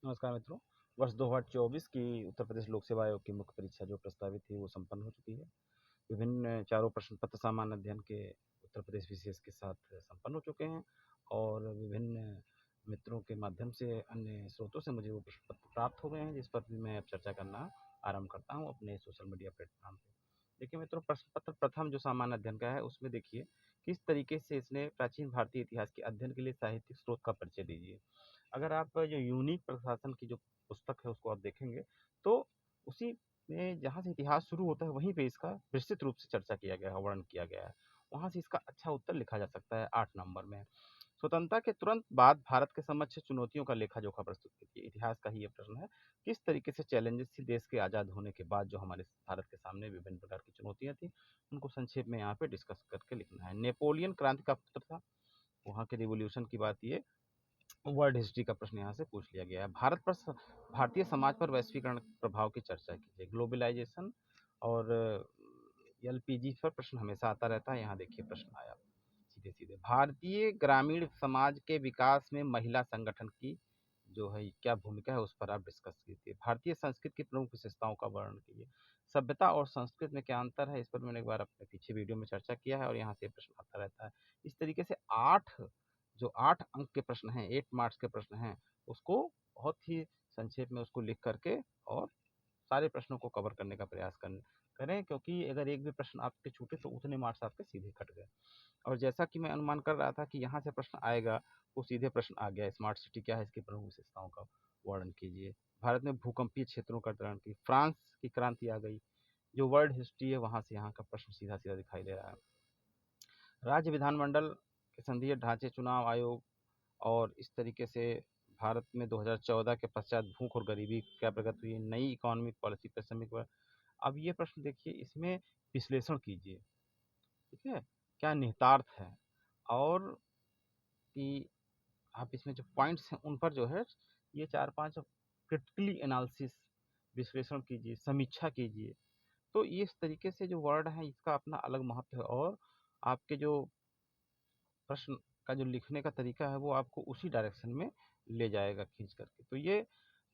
नमस्कार मित्रों। वर्ष 2024 की उत्तर प्रदेश लोक सेवा आयोग की मुख्य परीक्षा जो प्रस्तावित थी वो संपन्न हो चुकी है। विभिन्न चारों प्रश्न पत्र सामान्य अध्ययन के उत्तर प्रदेश विशेष के साथ संपन्न हो चुके हैं और विभिन्न मित्रों के माध्यम से अन्य स्रोतों से मुझे वो प्रश्न पत्र प्राप्त हो गए हैं, जिस पर भी मैं अब चर्चा करना आरंभ करता हूँ अपने सोशल मीडिया प्लेटफॉर्म पे। देखिए मित्रों, प्रश्न पत्र प्रथम जो सामान्य अध्ययन का है उसमें देखिए किस तरीके से इसने प्राचीन भारतीय इतिहास के अध्ययन के लिए साहित्यिक स्रोत का परिचय दीजिए। अगर आप जो यूनिक प्रशासन की जो पुस्तक है उसको आप देखेंगे तो उसी में जहाँ से इतिहास शुरू होता है वहीं पे इसका विस्तृत रूप से चर्चा किया गया है, वर्णन किया गया है। वहाँ से इसका अच्छा उत्तर लिखा जा सकता है 8 नंबर में। स्वतंत्रता के तुरंत बाद भारत के समक्ष चुनौतियों का लेखा-जोखा प्रस्तुत कीजिए। इतिहास का ही ये प्रश्न है, किस तरीके से चैलेंजेस थी देश के आज़ाद होने के बाद जो हमारे भारत के सामने विभिन्न प्रकार की चुनौतियाँ थी, उनको संक्षेप में यहाँ पे डिस्कस करके लिखना है। नेपोलियन क्रांति का पुत्र था, वहाँ के रिवॉल्यूशन की बात ये वर्ल्ड हिस्ट्री का प्रश्न यहाँ से पूछ लिया गया है। भारतीय समाज पर वैश्वीकरण के प्रभाव की चर्चा कीजिए। ग्लोबलाइजेशन और एलपीजी पर प्रश्न हमेशा आता रहता है। यहाँ देखिए प्रश्न आया सीधे सीधे, भारतीय ग्रामीण समाज के विकास में महिला संगठन की जो है क्या भूमिका है उस पर आप डिस्कस कीजिए। भारतीय संस्कृत की प्रमुख विशेषताओं का वर्णन कीजिए। सभ्यता और संस्कृत में क्या अंतर है, इस पर मैंने एक बार अपने पीछे वीडियो में चर्चा किया है और यहाँ से प्रश्न आता रहता है। इस तरीके से 8 अंक के प्रश्न हैं, 8 मार्क्स के प्रश्न हैं, उसको बहुत ही संक्षेप में उसको लिख करके और सारे प्रश्नों को कवर करने का प्रयास करें, क्योंकि अगर एक भी प्रश्न आपके छूटे तो उतने मार्क्स आपके सीधे कट गए। और जैसा कि मैं अनुमान कर रहा था कि यहाँ से प्रश्न आएगा, वो सीधे प्रश्न आ गया। स्मार्ट सिटी क्या है, इसकी प्रमुख विशेषताओं का वर्णन कीजिए। भारत में भूकंपीय क्षेत्रों का वर्णन कीजिए। फ्रांस की क्रांति आ गई। जो वर्ल्ड हिस्ट्री है वहाँ से यहाँ का प्रश्न सीधा सीधा दिखाई दे रहा है। राज्य विधानमंडल के संघीय ढांचे, चुनाव आयोग और इस तरीके से भारत में 2014 के पश्चात भूख और गरीबी क्या प्रगति हुई, नई इकोनॉमिक पॉलिसी पर समीक्षा। अब ये प्रश्न देखिए, इसमें विश्लेषण कीजिए, ठीक है, क्या निहितार्थ है और कि आप इसमें जो पॉइंट्स हैं उन पर जो है ये 4-5 क्रिटिकली एनालिसिस विश्लेषण कीजिए, समीक्षा कीजिए। तो ये इस तरीके से जो वर्ड है इसका अपना अलग महत्व है और आपके जो प्रश्न का जो लिखने का तरीका है वो आपको उसी डायरेक्शन में ले जाएगा खींच करके। तो ये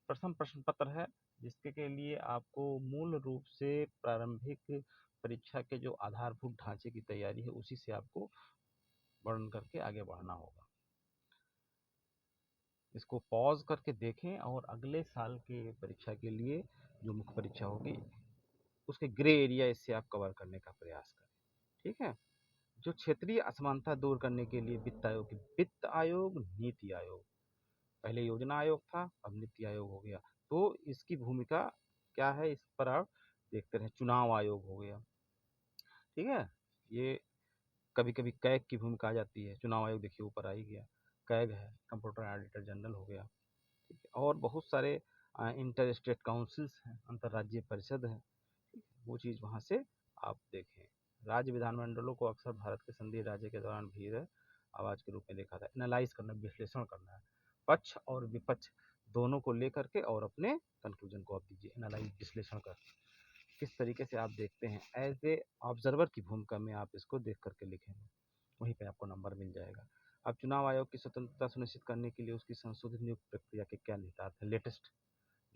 प्रथम प्रश्न पत्र है जिसके के लिए आपको मूल रूप से प्रारंभिक परीक्षा के जो आधारभूत ढांचे की तैयारी है उसी से आपको वर्णन करके आगे बढ़ना होगा। इसको पॉज करके देखें और अगले साल के परीक्षा के लिए जो मुख्य परीक्षा होगी उसके ग्रे एरिया इससे आप कवर करने का प्रयास करें, ठीक है। जो क्षेत्रीय असमानता दूर करने के लिए वित्त आयोग, नीति आयोग, पहले योजना आयोग था अब नीति आयोग हो गया। तो इसकी भूमिका क्या है इस पर आप देखते रहे। चुनाव आयोग हो गया, ठीक है। ये कभी कभी कैग की भूमिका आ जाती है, चुनाव आयोग देखिए ऊपर आ ही गया। कैग है, कंप्यूटर ऑडिटर जनरल हो गया, ठीक है। और बहुत सारे इंटर स्टेट काउंसिल्स हैं, अंतर्राज्यीय परिषद है, ठीक है। वो चीज़ वहाँ से आप देखें। राज्य विधानमंडलों को अक्सर भारत के संघीय राज्य के दौरान भीड़ आवाज के रूप में देखा था। एनालाइज करना, विश्लेषण करना है, पक्ष और विपक्ष दोनों को लेकर के और अपने कंक्लूजन को आप दीजिए। एनालाइज, विश्लेषण कर किस तरीके से आप देखते हैं, एज ए ऑब्जर्वर की भूमिका में आप इसको देख करके लिखेंगे, वहीं पे आपको नंबर मिल जाएगा। अब चुनाव आयोग की स्वतंत्रता सुनिश्चित करने के लिए उसकी संशोधित नियुक्ति प्रक्रिया के क्या निहितार्थ है, लेटेस्ट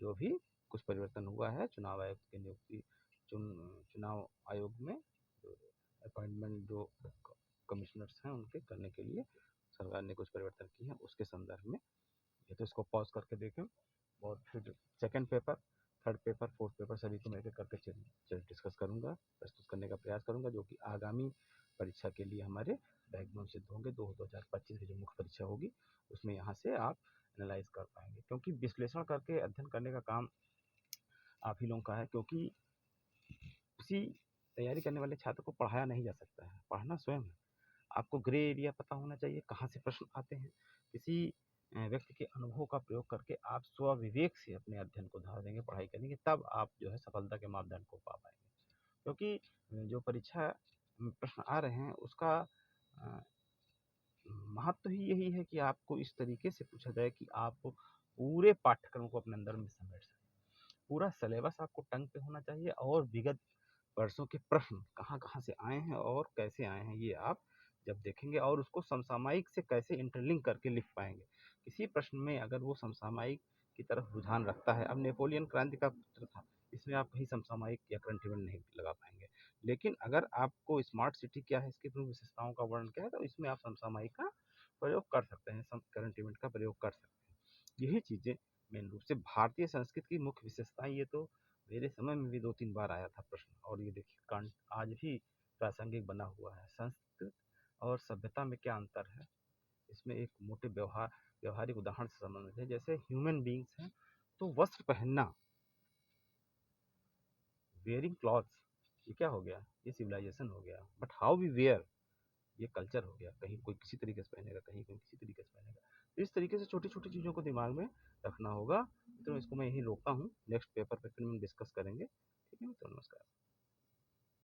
जो भी कुछ परिवर्तन हुआ है चुनाव आयोग की नियुक्ति, चुनाव आयोग में अपॉइंटमेंट जो कमिश्नर्स हैं उनके करने के लिए सरकार ने कुछ परिवर्तन किए हैं उसके संदर्भ में। ये तो इसको पॉज करके देखें और फिर second paper, third paper, fourth paper सभी को मैं एक एक करके डिस्कस करूँगा, प्रस्तुत करने का प्रयास करूँगा, जो कि आगामी परीक्षा के लिए हमारे बैकबोन सिद्ध होंगे। 2025 की जो मुख्य परीक्षा होगी उसमें यहाँ से आप एनालाइज कर पाएंगे, क्योंकि विश्लेषण करके अध्ययन करने का काम आप ही लोगों का है। क्योंकि किसी तैयारी करने वाले छात्र को पढ़ाया नहीं जा सकता है, पढ़ना स्वयं है। आपको ग्रे एरिया पता होना चाहिए, कहाँ से प्रश्न आते हैं। किसी व्यक्ति के अनुभव का प्रयोग करके आप स्वविवेक से अपने अध्ययन को धार देंगे, पढ़ाई करेंगे, तब आप जो है सफलता के मापदंड को पा पाएंगे। क्योंकि जो परीक्षा में प्रश्न आ रहे हैं उसका महत्व ही यही है कि आपको इस तरीके से पूछा जाए कि आप पूरे पाठ्यक्रम को अपने अंदर में समेट सकें। पूरा सिलेबस आपको टंग पे होना चाहिए और विगत वर्षों के प्रश्न कहाँ कहाँ से आए हैं और कैसे आए हैं ये आप जब देखेंगे और उसको समसामयिक से कैसे इंटरलिंक करके लिख पाएंगे। किसी प्रश्न में अगर वो समसामयिक की तरफ रुझान रखता है। अब नेपोलियन क्रांति का पुत्र था, इसमें आप कहीं समसामयिक या करंट इवेंट नहीं लगा पाएंगे। लेकिन अगर आपको स्मार्ट सिटी क्या है, इसकी प्रमुख विशेषताओं का वर्णन क्या है, तो इसमें आप समसामयिक का प्रयोग कर सकते हैं, करंट इवेंट का प्रयोग कर सकते हैं। यही चीज़ें मेन रूप से भारतीय संस्कृति की मुख्य विशेषताएं। ये तो मेरे समय में भी 2-3 बार आया था प्रश्न, और ये देखिए कांट आज भी प्रासंगिक बना हुआ है। संस्कृत और सभ्यता में क्या अंतर है, इसमें एक मोटे व्यवहारिक उदाहरण से संबंधित है। जैसे ह्यूमन बींग्स हैं, तो वस्त्र पहनना, वेयरिंग क्लॉथ्स, ये क्या हो गया, ये सिविलाइजेशन हो गया। बट हाउ वी वेयर, ये कल्चर हो गया। कहीं कोई किसी तरीके से पहनेगा, कहीं कोई किसी तरीके से पहनेगा। तो इस तरीके से छोटी छोटी चीज़ों को दिमाग में रखना होगा। तो इसको मैं यहीं रोकता हूँ, नेक्स्ट पेपर पे फिर हम डिस्कस करेंगे। ठीक है, तो नमस्कार।